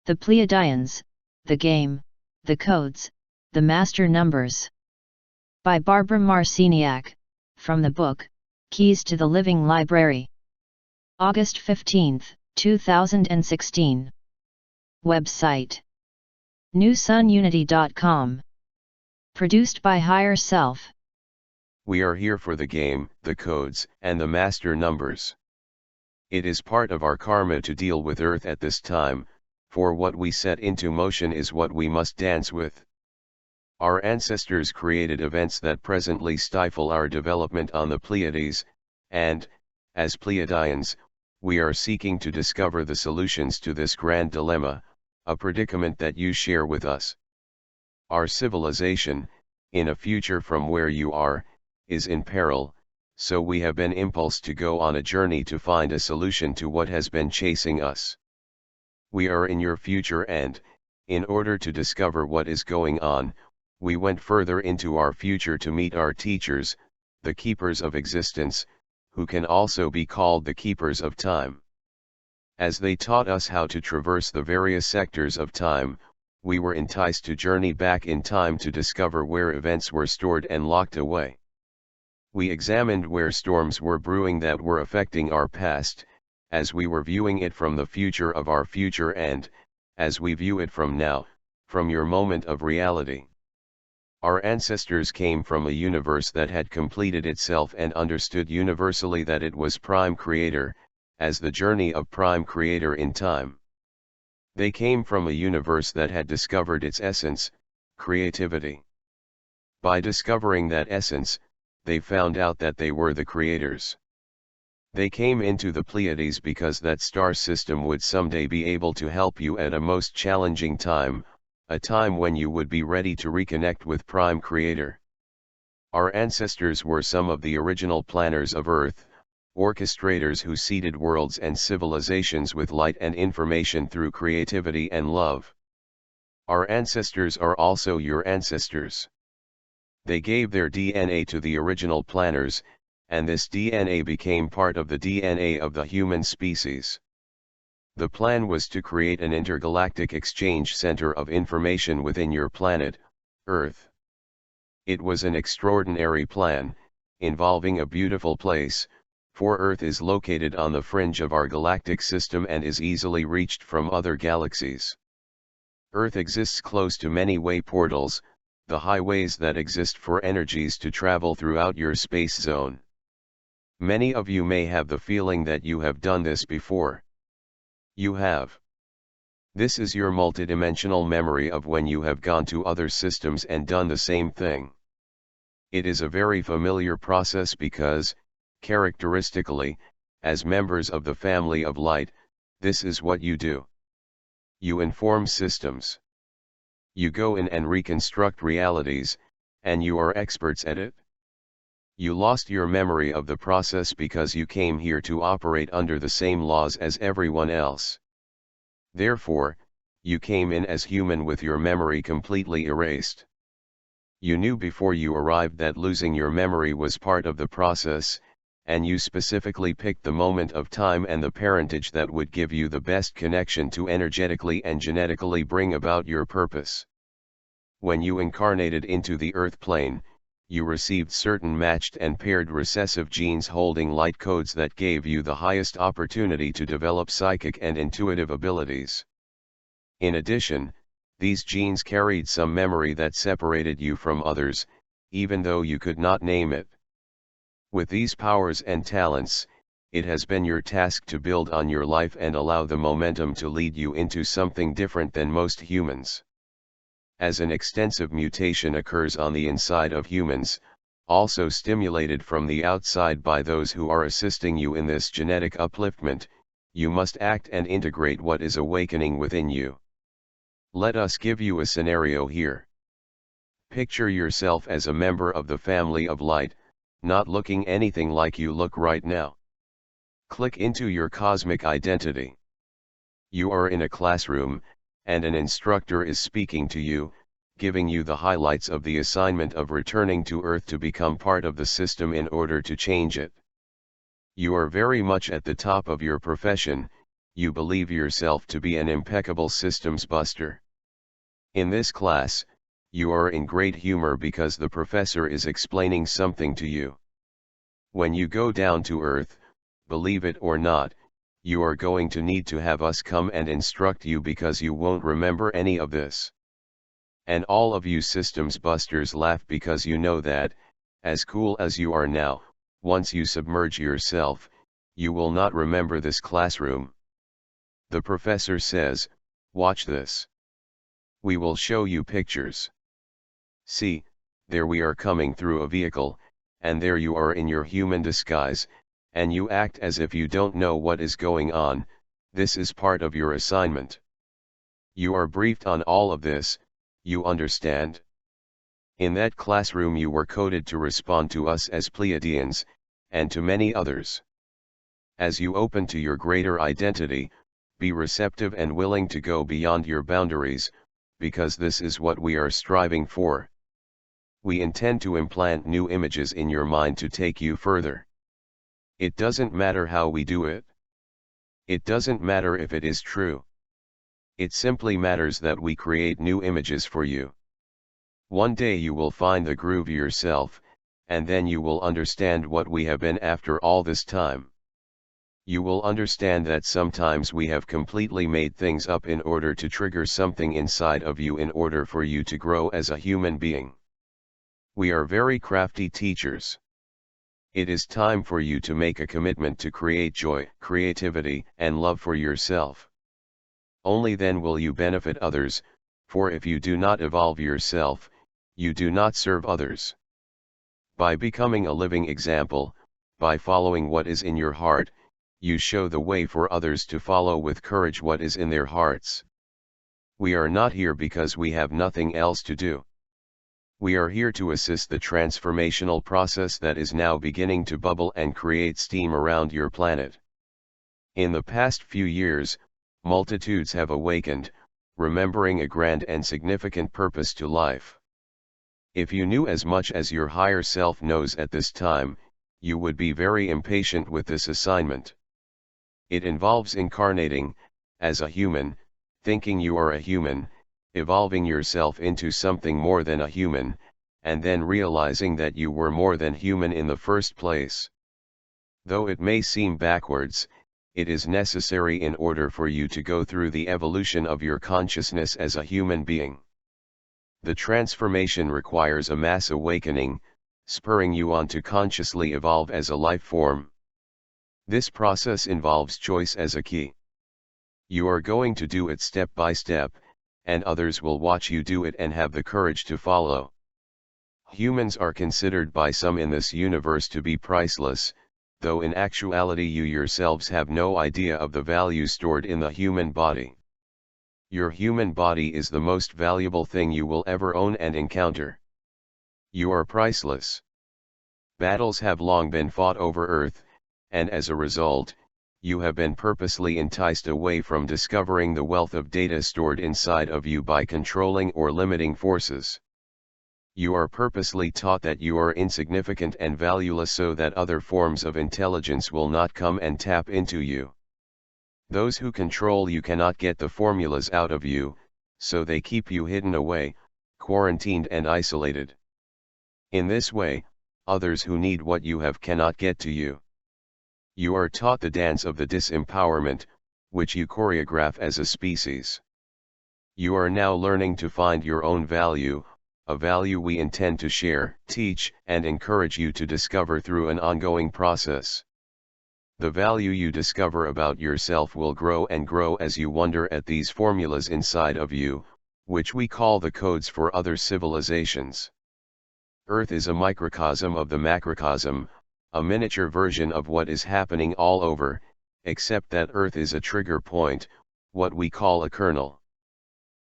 The Pleiadians, the game, the codes, the master numbers. By Barbara Marciniak, from the book, Keys to the Living Library. August 15, 2016. Website: newsununity.com. Produced by Higher Self. We are here for the game, the codes, and the master numbers. It is part of our karma to deal with Earth at this time, for what we set into motion is what we must dance with. Our ancestors created events that presently stifle our development on the Pleiades, and, as Pleiadians, we are seeking to discover the solutions to this grand dilemma, a predicament that you share with us. Our civilization, in a future from where you are, is in peril, so we have been impulsed to go on a journey to find a solution to what has been chasing us. We are in your future and, in order to discover what is going on, we went further into our future to meet our teachers, the keepers of existence, who can also be called the keepers of time. As they taught us how to traverse the various sectors of time, we were enticed to journey back in time to discover where events were stored and locked away. We examined where storms were brewing that were affecting our past, as we were viewing it from the future of our future and, as we view it from now, from your moment of reality. Our ancestors came from a universe that had completed itself and understood universally that it was Prime Creator, as the journey of Prime Creator in time. They came from a universe that had discovered its essence, creativity. By discovering that essence, they found out that they were the creators. They came into the Pleiades because that star system would someday be able to help you at a most challenging time, a time when you would be ready to reconnect with Prime Creator. Our ancestors were some of the original planners of Earth, orchestrators who seeded worlds and civilizations with light and information through creativity and love. Our ancestors are also your ancestors. They gave their DNA to the original planners, and this DNA became part of the DNA of the human species. The plan was to create an intergalactic exchange center of information within your planet, Earth. It was an extraordinary plan, involving a beautiful place, for Earth is located on the fringe of our galactic system and is easily reached from other galaxies. Earth exists close to many way portals, the highways that exist for energies to travel throughout your space zone. Many of you may have the feeling that you have done this before. You have. This is your multidimensional memory of when you have gone to other systems and done the same thing. It is a very familiar process because, characteristically, as members of the family of light, this is what you do. You inform systems. You go in and reconstruct realities, and you are experts at it. You lost your memory of the process because you came here to operate under the same laws as everyone else. Therefore, you came in as human with your memory completely erased. You knew before you arrived that losing your memory was part of the process, and you specifically picked the moment of time and the parentage that would give you the best connection to energetically and genetically bring about your purpose. When you incarnated into the Earth plane, you received certain matched and paired recessive genes holding light codes that gave you the highest opportunity to develop psychic and intuitive abilities. In addition, these genes carried some memory that separated you from others, even though you could not name it. With these powers and talents, it has been your task to build on your life and allow the momentum to lead you into something different than most humans. As an extensive mutation occurs on the inside of humans, also stimulated from the outside by those who are assisting you in this genetic upliftment, you must act and integrate what is awakening within you. Let us give you a scenario here. Picture yourself as a member of the family of light, not looking anything like you look right now. Click into your cosmic identity. You are in a classroom, and an instructor is speaking to you, giving you the highlights of the assignment of returning to Earth to become part of the system in order to change it. You are very much at the top of your profession, you believe yourself to be an impeccable systems buster. In this class, you are in great humor because the professor is explaining something to you. When you go down to earth, believe it or not, you are going to need to have us come and instruct you because you won't remember any of this. And all of you systems busters laugh because you know that, as cool as you are now, once you submerge yourself, you will not remember this classroom. The professor says, watch this. We will show you pictures. See, there we are coming through a vehicle, and there you are in your human disguise, and you act as if you don't know what is going on. This is part of your assignment. You are briefed on all of this, you understand? In that classroom you were coded to respond to us as Pleiadians, and to many others. As you open to your greater identity, be receptive and willing to go beyond your boundaries, because this is what we are striving for. We intend to implant new images in your mind to take you further. It doesn't matter how we do it. It doesn't matter if it is true. It simply matters that we create new images for you. One day you will find the groove yourself, and then you will understand what we have been after all this time. You will understand that sometimes we have completely made things up in order to trigger something inside of you in order for you to grow as a human being. We are very crafty teachers. It is time for you to make a commitment to create joy, creativity, and love for yourself. Only then will you benefit others, for if you do not evolve yourself, you do not serve others. By becoming a living example, by following what is in your heart, you show the way for others to follow with courage what is in their hearts. We are not here because we have nothing else to do. We are here to assist the transformational process that is now beginning to bubble and create steam around your planet. In the past few years, multitudes have awakened, remembering a grand and significant purpose to life. If you knew as much as your higher self knows at this time, you would be very impatient with this assignment. It involves incarnating, as a human, thinking you are a human, evolving yourself into something more than a human, and then realizing that you were more than human in the first place. Though it may seem backwards, it is necessary in order for you to go through the evolution of your consciousness as a human being. The transformation requires a mass awakening, spurring you on to consciously evolve as a life form. This process involves choice as a key. You are going to do it step by step, and others will watch you do it and have the courage to follow. Humans are considered by some in this universe to be priceless, though in actuality you yourselves have no idea of the value stored in the human body. Your human body is the most valuable thing you will ever own and encounter. You are priceless. Battles have long been fought over Earth, and as a result, you have been purposely enticed away from discovering the wealth of data stored inside of you by controlling or limiting forces. You are purposely taught that you are insignificant and valueless so that other forms of intelligence will not come and tap into you. Those who control you cannot get the formulas out of you, so they keep you hidden away, quarantined and isolated. In this way, others who need what you have cannot get to you. You are taught the dance of the disempowerment, which you choreograph as a species. You are now learning to find your own value, a value we intend to share, teach, and encourage you to discover through an ongoing process. The value you discover about yourself will grow and grow as you wonder at these formulas inside of you, which we call the codes for other civilizations. Earth is a microcosm of the macrocosm, a miniature version of what is happening all over, except that Earth is a trigger point, what we call a kernel.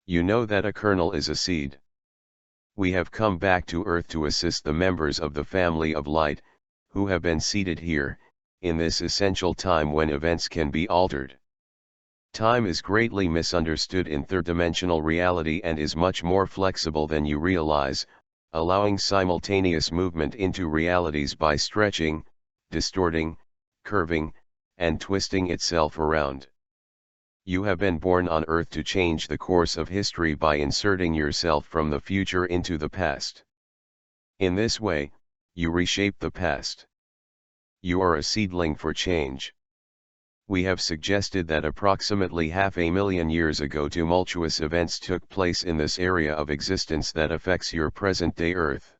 You know that a kernel is a seed. We have come back to Earth to assist the members of the family of light, who have been seated here, in this essential time when events can be altered. Time is greatly misunderstood in third-dimensional reality and is much more flexible than you realize, allowing simultaneous movement into realities by stretching, distorting, curving, and twisting itself around. You have been born on Earth to change the course of history by inserting yourself from the future into the past. In this way, you reshape the past. You are a seedling for change. We have suggested that approximately 500,000 years ago tumultuous events took place in this area of existence that affects your present-day Earth.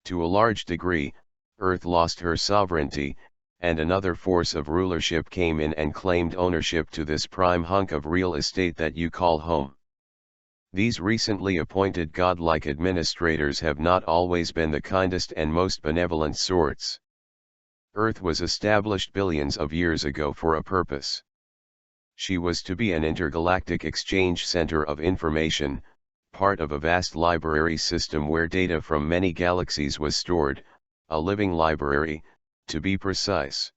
To a large degree, Earth lost her sovereignty, and another force of rulership came in and claimed ownership to this prime hunk of real estate that you call home. These recently appointed godlike administrators have not always been the kindest and most benevolent sorts. Earth was established billions of years ago for a purpose. She was to be an intergalactic exchange center of information, part of a vast library system where data from many galaxies was stored, a living library, to be precise.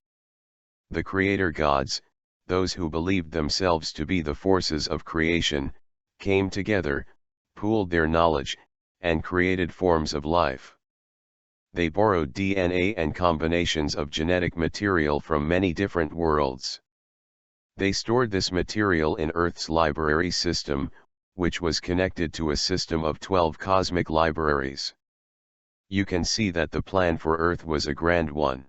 The creator gods, those who believed themselves to be the forces of creation, came together, pooled their knowledge, and created forms of life. They borrowed DNA and combinations of genetic material from many different worlds. They stored this material in Earth's library system, which was connected to a system of 12 cosmic libraries. You can see that the plan for Earth was a grand one.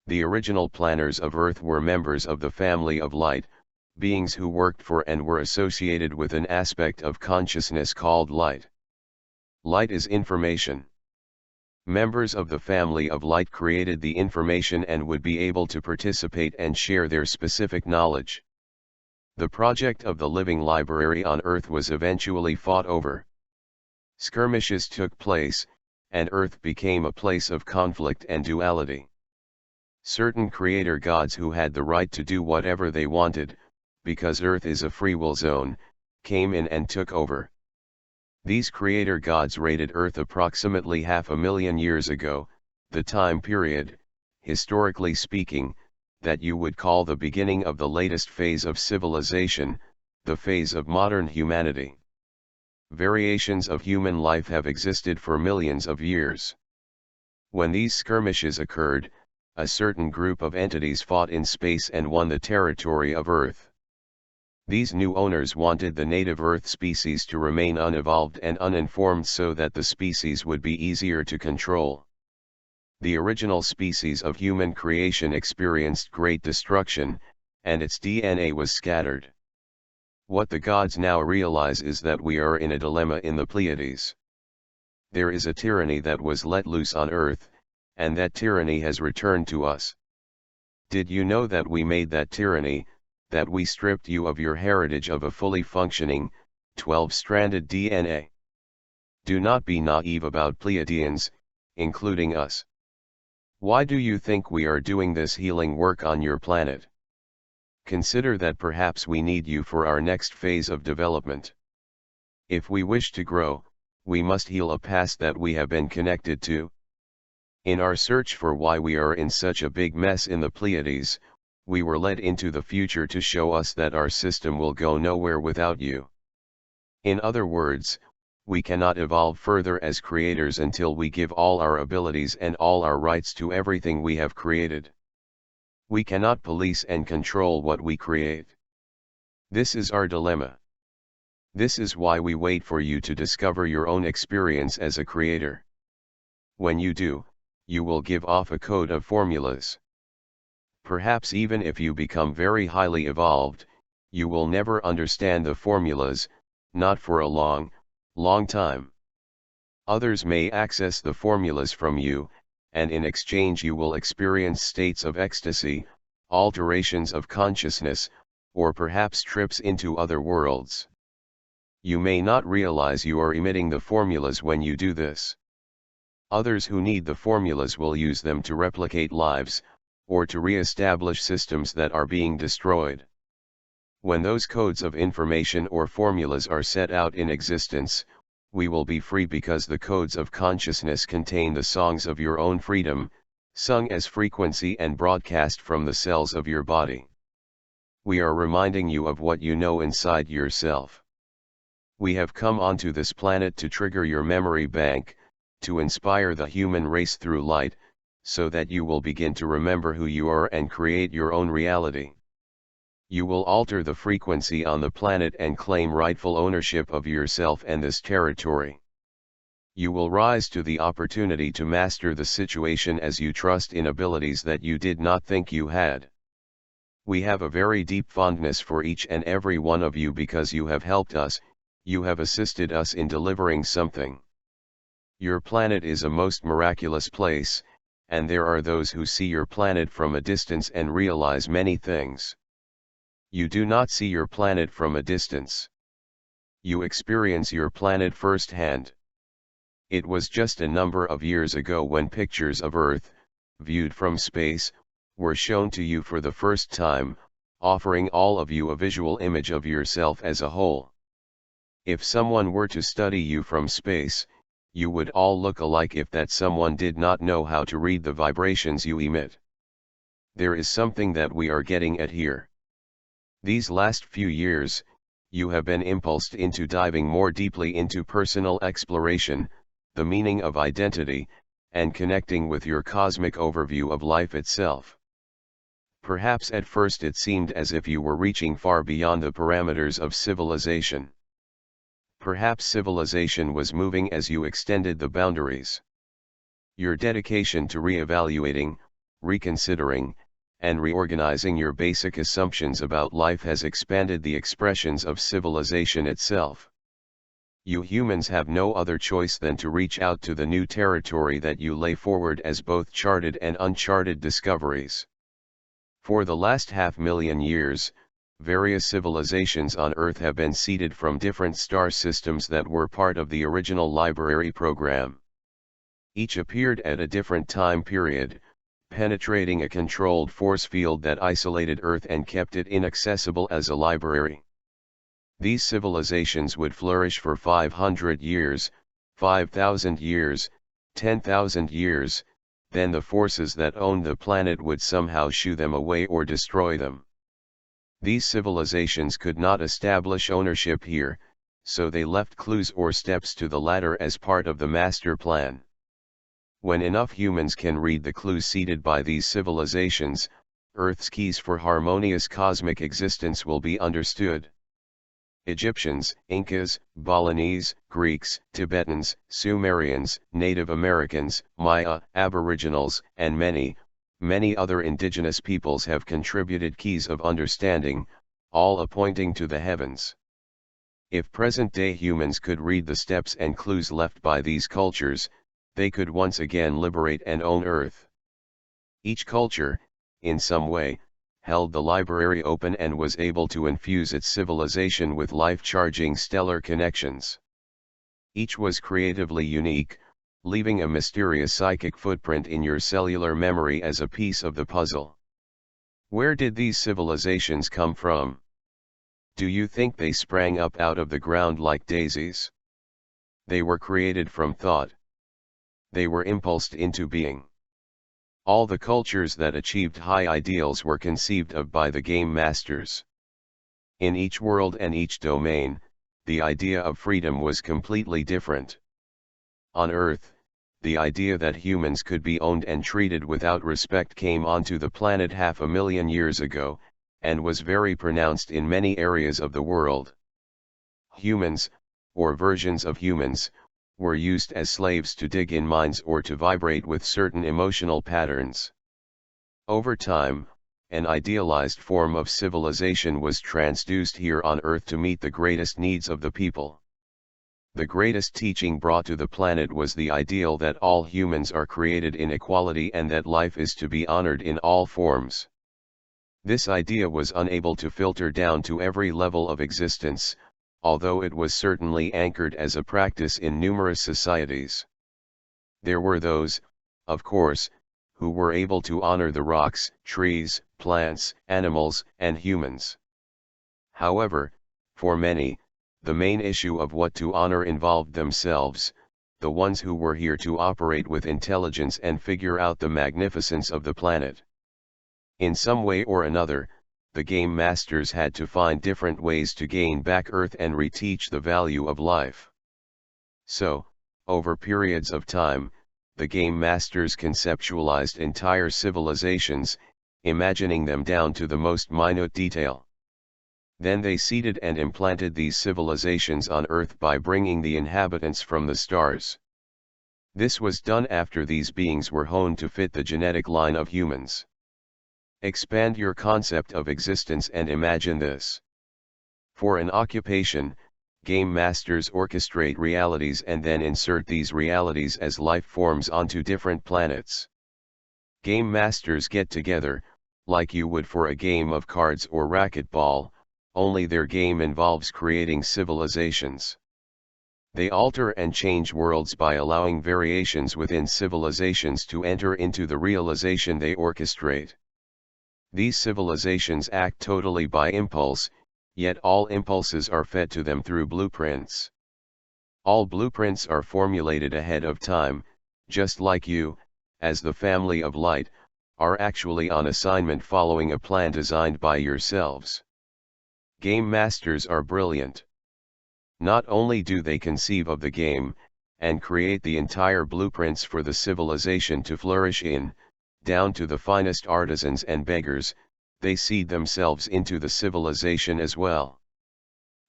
The original planners of Earth were members of the family of light, beings who worked for and were associated with an aspect of consciousness called light. Light is information. Members of the family of light created the information and would be able to participate and share their specific knowledge. The project of the living library on Earth was eventually fought over. Skirmishes took place, and Earth became a place of conflict and duality. Certain creator gods who had the right to do whatever they wanted, because Earth is a free will zone, came in and took over. These creator gods raided Earth approximately 500,000 years ago, the time period, historically speaking, that you would call the beginning of the latest phase of civilization, the phase of modern humanity. Variations of human life have existed for millions of years. When these skirmishes occurred, a certain group of entities fought in space and won the territory of Earth. These new owners wanted the native Earth species to remain unevolved and uninformed so that the species would be easier to control. The original species of human creation experienced great destruction, and its DNA was scattered. What the gods now realize is that we are in a dilemma in the Pleiades. There is a tyranny that was let loose on Earth, and that tyranny has returned to us. Did you know that we made that tyranny, that we stripped you of your heritage of a fully functioning, 12-stranded DNA? Do not be naive about Pleiadians, including us. Why do you think we are doing this healing work on your planet? Consider that perhaps we need you for our next phase of development. If we wish to grow, we must heal a past that we have been connected to. In our search for why we are in such a big mess in the Pleiades, we were led into the future to show us that our system will go nowhere without you. In other words, we cannot evolve further as creators until we give all our abilities and all our rights to everything we have created. We cannot police and control what we create. This is our dilemma. This is why we wait for you to discover your own experience as a creator. When you do, you will give off a code of formulas. Perhaps even if you become very highly evolved, you will never understand the formulas, not for a long time. Others may access the formulas from you, and in exchange you will experience states of ecstasy, alterations of consciousness, or perhaps trips into other worlds. You may not realize you are emitting the formulas when you do this. Others who need the formulas will use them to replicate lives, or to re-establish systems that are being destroyed. When those codes of information or formulas are set out in existence, we will be free because the codes of consciousness contain the songs of your own freedom, sung as frequency and broadcast from the cells of your body. We are reminding you of what you know inside yourself. We have come onto this planet to trigger your memory bank, to inspire the human race through light, so that you will begin to remember who you are and create your own reality. You will alter the frequency on the planet and claim rightful ownership of yourself and this territory. You will rise to the opportunity to master the situation as you trust in abilities that you did not think you had. We have a very deep fondness for each and every one of you because you have helped us, you have assisted us in delivering something. Your planet is a most miraculous place, and there are those who see your planet from a distance and realize many things. You do not see your planet from a distance. You experience your planet firsthand. It was just a number of years ago when pictures of Earth, viewed from space, were shown to you for the first time, offering all of you a visual image of yourself as a whole. If someone were to study you from space, you would all look alike if that someone did not know how to read the vibrations you emit. There is something that we are getting at here. These last few years, you have been impulsed into diving more deeply into personal exploration, the meaning of identity, and connecting with your cosmic overview of life itself. Perhaps at first it seemed as if you were reaching far beyond the parameters of civilization. Perhaps civilization was moving as you extended the boundaries. Your dedication to re-evaluating, reconsidering, and reorganizing your basic assumptions about life has expanded the expressions of civilization itself. You humans have no other choice than to reach out to the new territory that you lay forward as both charted and uncharted discoveries. For the last 500,000 years, various civilizations on Earth have been seeded from different star systems that were part of the original library program. Each appeared at a different time period, penetrating a controlled force field that isolated Earth and kept it inaccessible as a library. These civilizations would flourish for 500 years, 5,000 years, 10,000 years, then the forces that owned the planet would somehow shoo them away or destroy them. These civilizations could not establish ownership here, so they left clues or steps to the ladder as part of the master plan. When enough humans can read the clues seeded by these civilizations, Earth's keys for harmonious cosmic existence will be understood. Egyptians, Incas, Balinese, Greeks, Tibetans, Sumerians, Native Americans, Maya, Aboriginals, and many other indigenous peoples have contributed keys of understanding, all pointing to the heavens. If present-day humans could read the steps and clues left by these cultures, they could once again liberate and own Earth. Each culture, in some way, held the library open and was able to infuse its civilization with life-charging stellar connections. Each was creatively unique, leaving a mysterious psychic footprint in your cellular memory as a piece of the puzzle. Where did these civilizations come from? Do you think they sprang up out of the ground like daisies? They were created from thought. They were impulsed into being. All the cultures that achieved high ideals were conceived of by the game masters. In each world and each domain, the idea of freedom was completely different. On Earth, the idea that humans could be owned and treated without respect came onto the planet 500,000 years ago, and was very pronounced in many areas of the world. Humans, or versions of humans, were used as slaves to dig in mines or to vibrate with certain emotional patterns. Over time, an idealized form of civilization was transduced here on Earth to meet the greatest needs of the people. The greatest teaching brought to the planet was the ideal that all humans are created in equality and that life is to be honored in all forms. This idea was unable to filter down to every level of existence, although it was certainly anchored as a practice in numerous societies. There were those, of course, who were able to honor the rocks, trees, plants, animals, and humans. However, for many, the main issue of what to honor involved themselves, the ones who were here to operate with intelligence and figure out the magnificence of the planet. In some way or another, the game masters had to find different ways to gain back Earth and reteach the value of life. So, over periods of time, the game masters conceptualized entire civilizations, imagining them down to the most minute detail. Then they seeded and implanted these civilizations on Earth by bringing the inhabitants from the stars. This was done after these beings were honed to fit the genetic line of humans. Expand your concept of existence and imagine this. For an occupation, game masters orchestrate realities and then insert these realities as life forms onto different planets. Game masters get together, like you would for a game of cards or racquetball, only their game involves creating civilizations. They alter and change worlds by allowing variations within civilizations to enter into the realization they orchestrate. These civilizations act totally by impulse, yet all impulses are fed to them through blueprints. All blueprints are formulated ahead of time, just like you, as the family of light, are actually on assignment following a plan designed by yourselves. Game masters are brilliant. Not only do they conceive of the game, and create the entire blueprints for the civilization to flourish in, down to the finest artisans and beggars, they seed themselves into the civilization as well.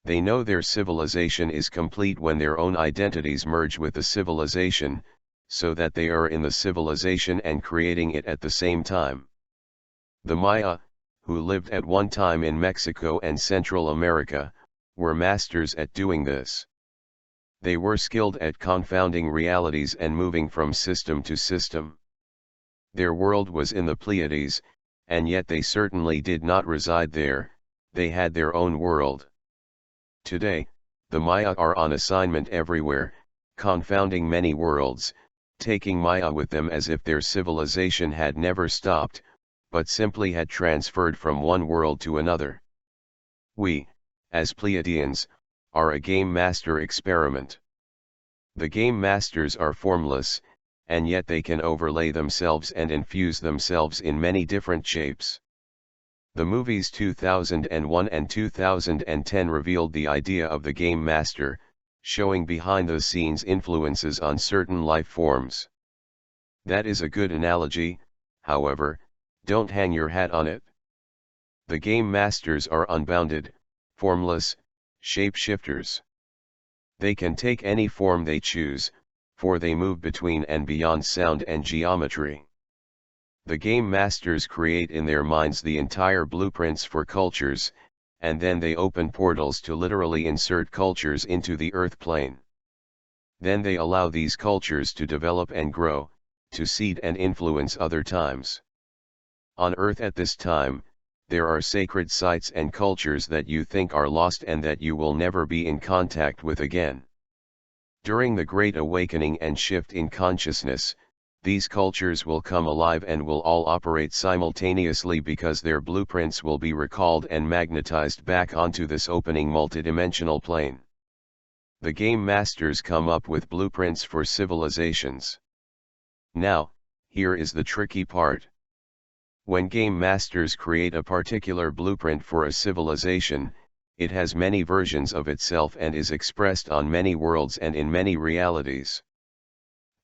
They know their civilization is complete when their own identities merge with the civilization, so that they are in the civilization and creating it at the same time. The Maya, who lived at one time in Mexico and Central America, were masters at doing this. They were skilled at confounding realities and moving from system to system. Their world was in the Pleiades, and yet they certainly did not reside there, they had their own world. Today, the Maya are on assignment everywhere, confounding many worlds, taking Maya with them as if their civilization had never stopped, but simply had transferred from one world to another. We, as Pleiadians, are a game master experiment. The game masters are formless, and yet they can overlay themselves and infuse themselves in many different shapes. The movies 2001 and 2010 revealed the idea of the game master, showing behind-the-scenes influences on certain life forms. That is a good analogy, however, don't hang your hat on it. The game masters are unbounded, formless, shape-shifters. They can take any form they choose, for they move between and beyond sound and geometry. The game masters create in their minds the entire blueprints for cultures, and then they open portals to literally insert cultures into the earth plane. Then they allow these cultures to develop and grow, to seed and influence other times. On earth at this time, there are sacred sites and cultures that you think are lost and that you will never be in contact with again. During the Great Awakening and shift in consciousness, these cultures will come alive and will all operate simultaneously because their blueprints will be recalled and magnetized back onto this opening multidimensional plane. The game masters come up with blueprints for civilizations. Now, here is the tricky part. When game masters create a particular blueprint for a civilization, it has many versions of itself and is expressed on many worlds and in many realities.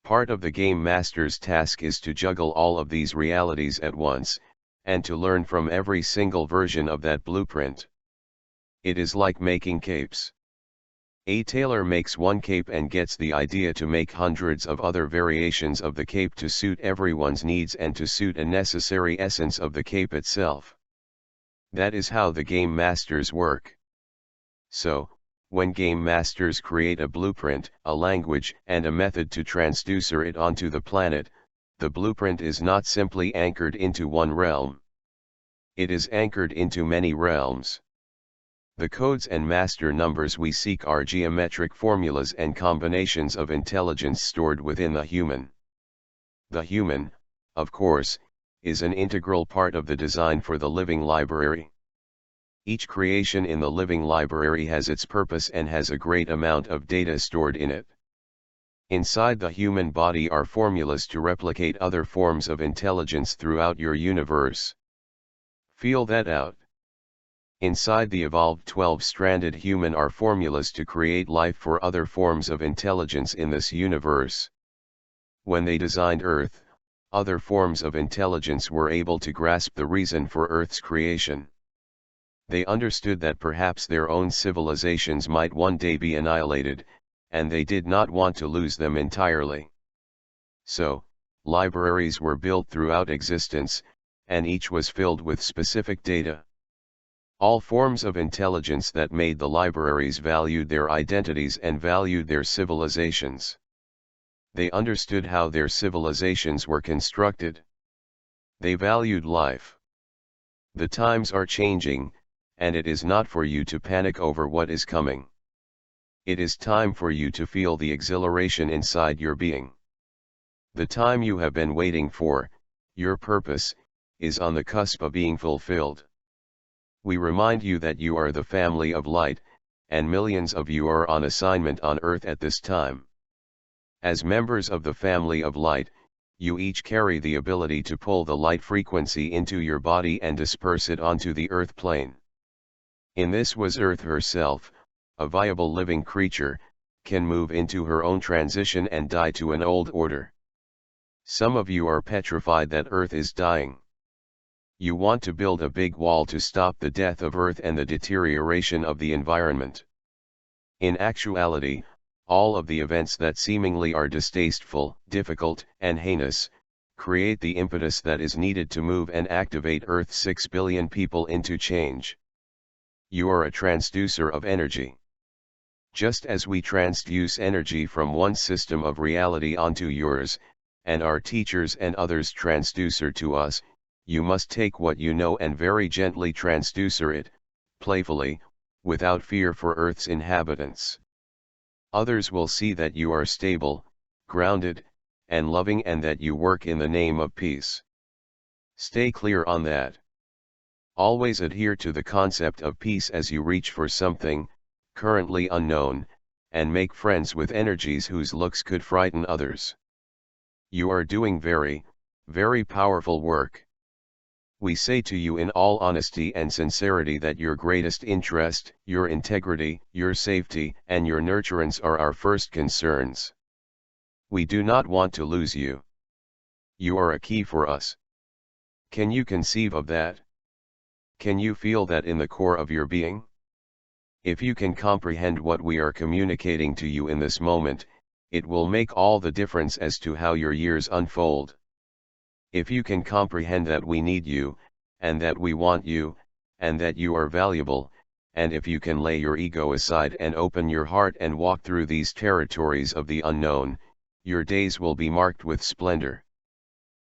Part of the game master's task is to juggle all of these realities at once, and to learn from every single version of that blueprint. It is like making capes. A tailor makes one cape and gets the idea to make hundreds of other variations of the cape to suit everyone's needs and to suit a necessary essence of the cape itself. That is how the game masters work. So, when game masters create a blueprint, a language, and a method to transducer it onto the planet, the blueprint is not simply anchored into one realm. It is anchored into many realms. The codes and master numbers we seek are geometric formulas and combinations of intelligence stored within the human. The human, of course, is an integral part of the design for the living library. Each creation in the living library has its purpose and has a great amount of data stored in it. Inside the human body are formulas to replicate other forms of intelligence throughout your universe. Feel that out. Inside the evolved 12-stranded human are formulas to create life for other forms of intelligence in this universe. When they designed Earth, other forms of intelligence were able to grasp the reason for Earth's creation. They understood that perhaps their own civilizations might one day be annihilated, and they did not want to lose them entirely. So, libraries were built throughout existence, and each was filled with specific data. All forms of intelligence that made the libraries valued their identities and valued their civilizations. They understood how their civilizations were constructed. They valued life. The times are changing, and it is not for you to panic over what is coming. It is time for you to feel the exhilaration inside your being. The time you have been waiting for, your purpose, is on the cusp of being fulfilled. We remind you that you are the family of light, and millions of you are on assignment on Earth at this time. As members of the family of light, you each carry the ability to pull the light frequency into your body and disperse it onto the Earth plane. In this was Earth herself, a viable living creature, can move into her own transition and die to an old order. Some of you are petrified that Earth is dying. You want to build a big wall to stop the death of Earth and the deterioration of the environment. In actuality, all of the events that seemingly are distasteful, difficult, and heinous, create the impetus that is needed to move and activate Earth's 6 billion people into change. You are a transducer of energy. Just as we transduce energy from one system of reality onto yours, and our teachers and others transducer to us, you must take what you know and very gently transducer it, playfully, without fear for Earth's inhabitants. Others will see that you are stable, grounded, and loving, and that you work in the name of peace. Stay clear on that. Always adhere to the concept of peace as you reach for something, currently unknown, and make friends with energies whose looks could frighten others. You are doing very, very powerful work. We say to you in all honesty and sincerity that your greatest interest, your integrity, your safety, and your nurturance are our first concerns. We do not want to lose you. You are a key for us. Can you conceive of that? Can you feel that in the core of your being? If you can comprehend what we are communicating to you in this moment, it will make all the difference as to how your years unfold. If you can comprehend that we need you, and that we want you, and that you are valuable, and if you can lay your ego aside and open your heart and walk through these territories of the unknown, your days will be marked with splendor.